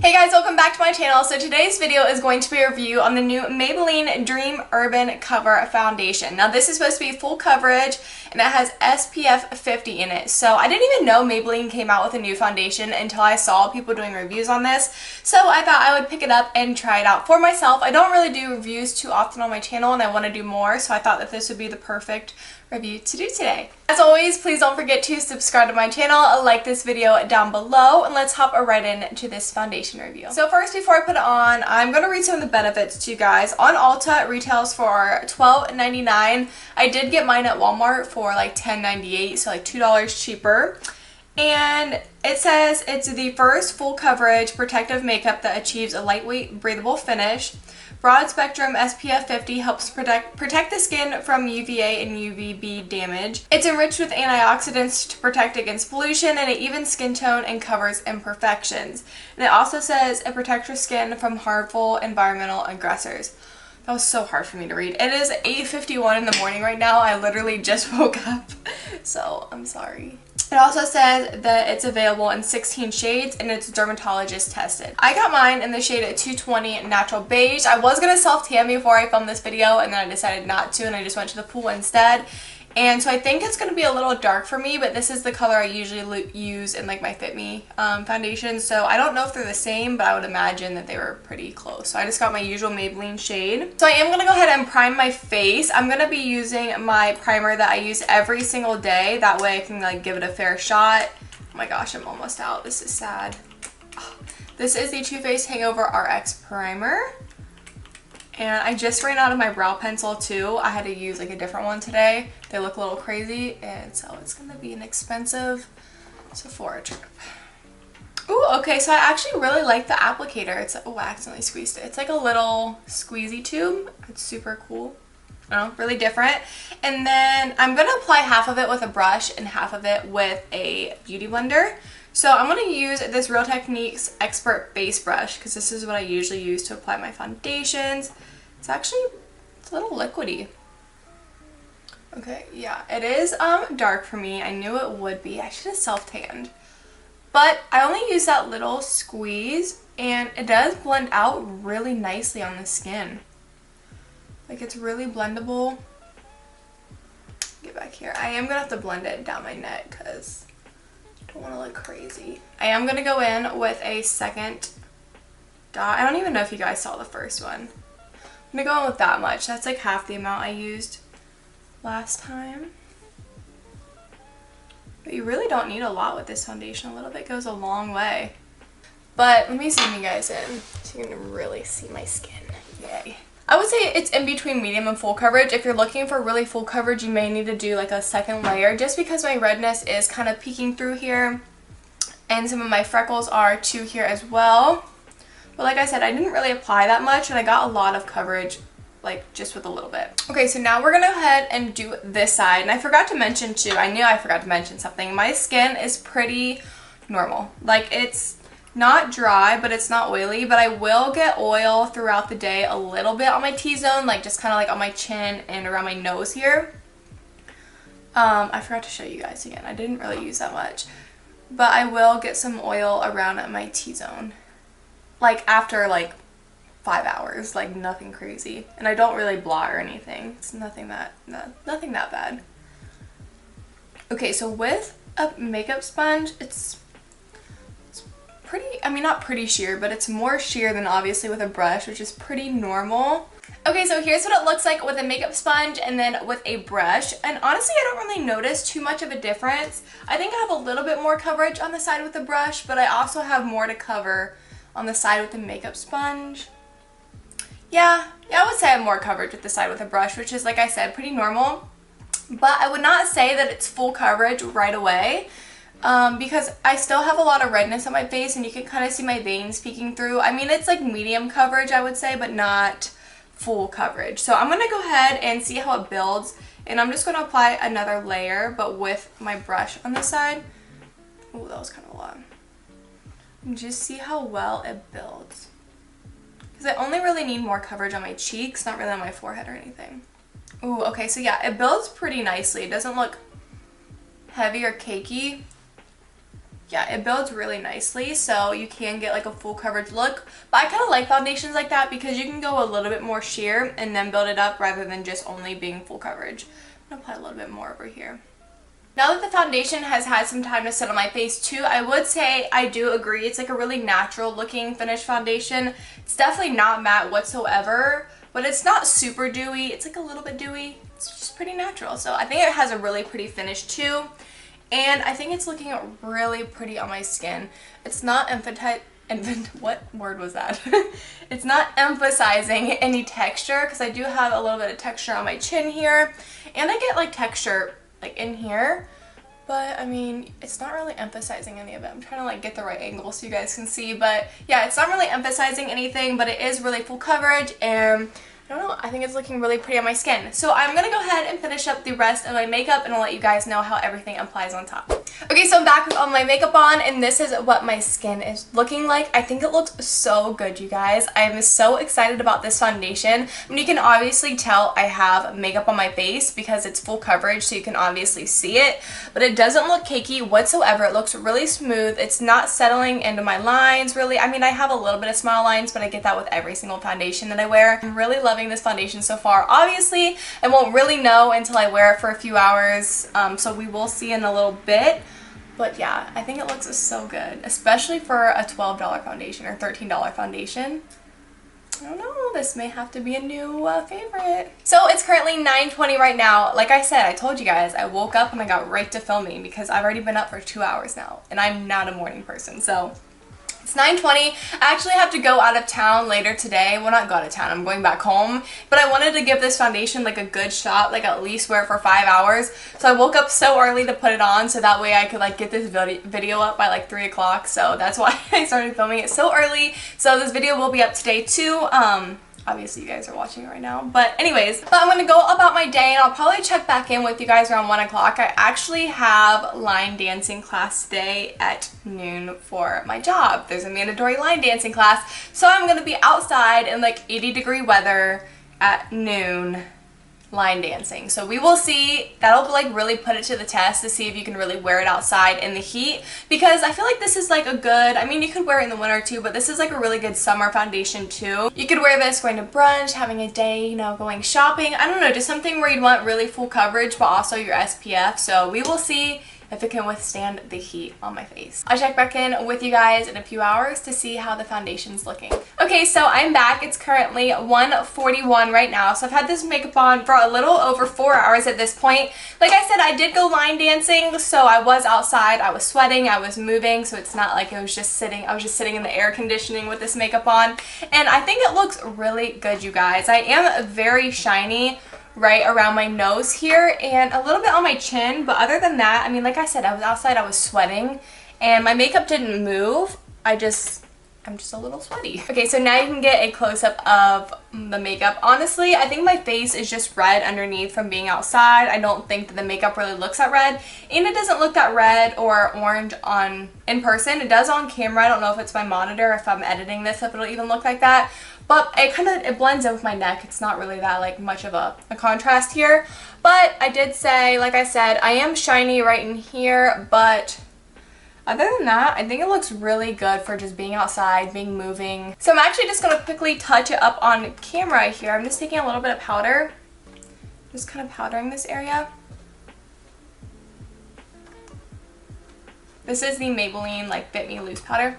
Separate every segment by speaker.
Speaker 1: Hey guys, welcome back to my channel. So today's video is going to be a review on the new Maybelline Dream Urban Cover Foundation. Now this is supposed to be full coverage and it has SPF 50 in it. So I didn't even know Maybelline came out with a new foundation until I saw people doing reviews on this. So I thought I would pick it up and try it out for myself. I don't really do reviews too often on my channel and I want to do more, so I thought that this would be the perfect review to do today. As always, please don't forget to subscribe to my channel, like this video down below, and let's hop right into this foundation review. So first, before I put it on, I'm going to read some of the benefits to you guys. On Ulta, it retails for $12.99. I did get mine at Walmart for like $10.98, so like $2 cheaper. And it says it's the first full coverage protective makeup that achieves a lightweight, breathable finish. Broad spectrum SPF 50 helps protect the skin from UVA and UVB damage. It's enriched with antioxidants to protect against pollution and it evens skin tone and covers imperfections. And it also says it protects your skin from harmful environmental aggressors. That was so hard for me to read. It is 8:51 in the morning right now. I literally just woke up, so I'm sorry. It also says that it's available in 16 shades and it's dermatologist tested. I got mine in the shade 220 Natural Beige. I was going to self-tan before I filmed this video and then I decided not to and I just went to the pool instead. And so I think it's going to be a little dark for me, but this is the color I usually use in like my Fit Me foundation. So I don't know if they're the same, but I would imagine that they were pretty close. So I just got my usual Maybelline shade. So I am going to go ahead and prime my face. I'm going to be using my primer that I use every single day. That way I can like give it a fair shot. Oh my gosh, I'm almost out. This is sad. Oh, this is the Too Faced Hangover RX Primer. And I just ran out of my brow pencil too. I had to use like a different one today. They look a little crazy and so it's going to be an expensive Sephora trip. Ooh, okay, so I actually really like the applicator. It's, oh, I accidentally squeezed it. It's like a little squeezy tube. It's super cool. I don't know, really different. And then I'm going to apply half of it with a brush and half of it with a beauty blender. So I'm going to use this Real Techniques Expert Base Brush because this is what I usually use to apply my foundations. It's a little liquidy. Okay, yeah, it is dark for me. I knew it would be. I should have self-tanned. But I only use that little squeeze and it does blend out really nicely on the skin. Like it's really blendable. Get back here. I am going to have to blend it down my neck because I don't want to look crazy. I am going to go in with a second dot. I don't even know if you guys saw the first one. I'm going to go in with that much. That's like half the amount I used last time. But you really don't need a lot with this foundation. A little bit goes a long way. But let me zoom you guys in so you can really see my skin. Yay. I would say it's in between medium and full coverage. If you're looking for really full coverage, you may need to do like a second layer just because my redness is kind of peeking through here and some of my freckles are too here as well. But like I said, I didn't really apply that much and I got a lot of coverage like just with a little bit. Okay, so now we're going to go ahead and do this side. And I forgot to mention too, I knew I forgot to mention something. My skin is pretty normal. Like it's not dry, but it's not oily, but I will get oil throughout the day a little bit on my T-zone, like just kind of like on my chin and around my nose here. I forgot to show you guys again. I didn't really use that much, but I will get some oil around my T-zone, like after like 5 hours, like nothing crazy. And I don't really blot or anything. It's nothing that bad. Okay, so with a makeup sponge, it's pretty, I mean not pretty sheer, but it's more sheer than obviously with a brush, which is pretty normal. Okay, so here's what it looks like with a makeup sponge and then with a brush. And honestly, I don't really notice too much of a difference. I think I have a little bit more coverage on the side with the brush, but I also have more to cover on the side with the makeup sponge. Yeah, I would say I have more coverage with the side with a brush, which is, like I said, pretty normal. But I would not say that it's full coverage right away. Because I still have a lot of redness on my face and you can kind of see my veins peeking through. I mean, it's like medium coverage, I would say, but not full coverage. So I'm going to go ahead and see how it builds. And I'm just going to apply another layer, but with my brush on this side. Oh, that was kind of a lot. And just see how well it builds. Because I only really need more coverage on my cheeks, not really on my forehead or anything. Ooh, okay, so yeah, it builds pretty nicely. It doesn't look heavy or cakey. yeah, it builds really nicely, so you can get like a full coverage look. But I kind of like foundations like that because you can go a little bit more sheer and then build it up rather than just only being full coverage. I'm gonna apply a little bit more over here. Now that the foundation has had some time to sit on my face too, I would say I do agree. It's like a really natural looking finished foundation. It's definitely not matte whatsoever, but it's not super dewy. It's like a little bit dewy. It's just pretty natural. So I think it has a really pretty finish too. And I think it's looking really pretty on my skin. It's not what word was that? It's not emphasizing any texture because I do have a little bit of texture on my chin here. And I get like texture like in here. But I mean, it's not really emphasizing any of it. I'm trying to like get the right angle so you guys can see. But yeah, it's not really emphasizing anything, but it is really full coverage, and I don't know, I think it's looking really pretty on my skin. So I'm going to go ahead and finish up the rest of my makeup and I'll let you guys know how everything applies on top. Okay, so I'm back with all my makeup on and this is what my skin is looking like. I think it looks so good, you guys. I'm so excited about this foundation. I mean, you can obviously tell I have makeup on my face because it's full coverage, so you can obviously see it. But it doesn't look cakey whatsoever. It looks really smooth. It's not settling into my lines, really. I mean, I have a little bit of smile lines, but I get that with every single foundation that I wear. I'm really loving this foundation so far. Obviously, I won't really know until I wear it for a few hours, so we will see in a little bit. But yeah, I think it looks so good, especially for a $12 foundation or $13 foundation. I don't know, this may have to be a new favorite. So it's currently 9:20 right now. Like I said, I told you guys, I woke up and I got right to filming because I've already been up for 2 hours now and I'm not a morning person. So it's 9:20. I actually have to go out of town later today. Well, not go out of town, I'm going back home. But I wanted to give this foundation like a good shot, like at least wear it for 5 hours. So I woke up so early to put it on so that way I could like get this video up by like 3 o'clock. So that's why I started filming it so early. So this video will be up today too. Obviously you guys are watching it right now, but anyways, I'm going to go about my day and I'll probably check back in with you guys around 1 o'clock. I actually have line dancing class today at noon for my job. There's a mandatory line dancing class, so I'm going to be outside in like 80-degree weather at noon line dancing. So we will see. That'll like really put it to the test to see if you can really wear it outside in the heat, because I feel like this is like a good, I mean, you could wear it in the winter too, but this is like a really good summer foundation too. You could wear this going to brunch, having a day, you know, going shopping. I don't know, just something where you'd want really full coverage but also your SPF. So we will see if it can withstand the heat on my face. I'll check back in with you guys in a few hours to see how the foundation's looking. Okay, so I'm back. It's currently 1:41 right now. So I've had this makeup on for a little over 4 hours at this point. Like I said, I did go line dancing, so I was outside, I was sweating, I was moving, so it's not like I was just sitting in the air conditioning with this makeup on. And I think it looks really good, you guys. I am very shiny right around my nose here and a little bit on my chin, but other than that, I mean, like I said, I was outside, I was sweating, and my makeup didn't move. I'm just a little sweaty. Okay, so now you can get a close-up of the makeup. Honestly, I think my face is just red underneath from being outside. I don't think that the makeup really looks that red, and it doesn't look that red or orange in person. It does on camera. I don't know if it's my monitor, if I'm editing this, if it'll even look like that. But it blends in with my neck. It's not really that like much of a contrast here. But I did say, like I said, I am shiny right in here, but other than that, I think it looks really good for just being outside, being moving. So I'm actually just going to quickly touch it up on camera here. I'm just taking a little bit of powder. Just kind of powdering this area. This is the Maybelline like Fit Me Loose powder.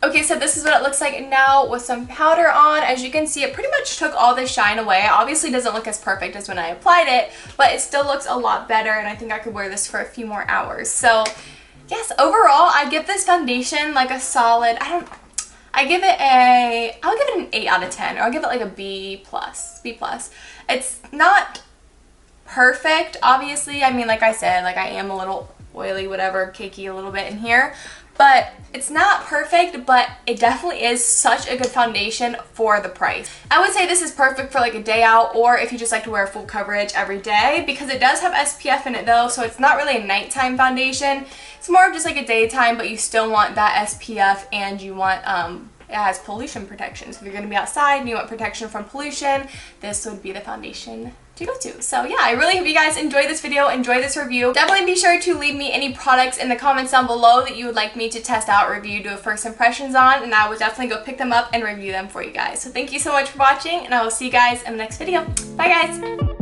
Speaker 1: Okay, so this is what it looks like now with some powder on. As you can see, it pretty much took all the shine away. It obviously doesn't look as perfect as when I applied it, but it still looks a lot better, and I think I could wear this for a few more hours. So yes, overall, I give this foundation like a solid, I'll give it an 8 out of 10, or I'll give it like a B+. It's not perfect, obviously. I mean, like I said, like I am a little oily, whatever, cakey a little bit in here. But it's not perfect, but it definitely is such a good foundation for the price. I would say this is perfect for like a day out, or if you just like to wear full coverage every day, because it does have SPF in it though, so it's not really a nighttime foundation. It's more of just like a daytime, but you still want that SPF, and you want, it has pollution protection. So if you're going to be outside and you want protection from pollution, this would be the foundation to go to. So yeah, I really hope you guys enjoyed this video, enjoy this review. Definitely be sure to leave me any products in the comments down below that you would like me to test out, review, do a first impressions on, and I will definitely go pick them up and review them for you guys. So thank you so much for watching, and I will see you guys in the next video. Bye guys!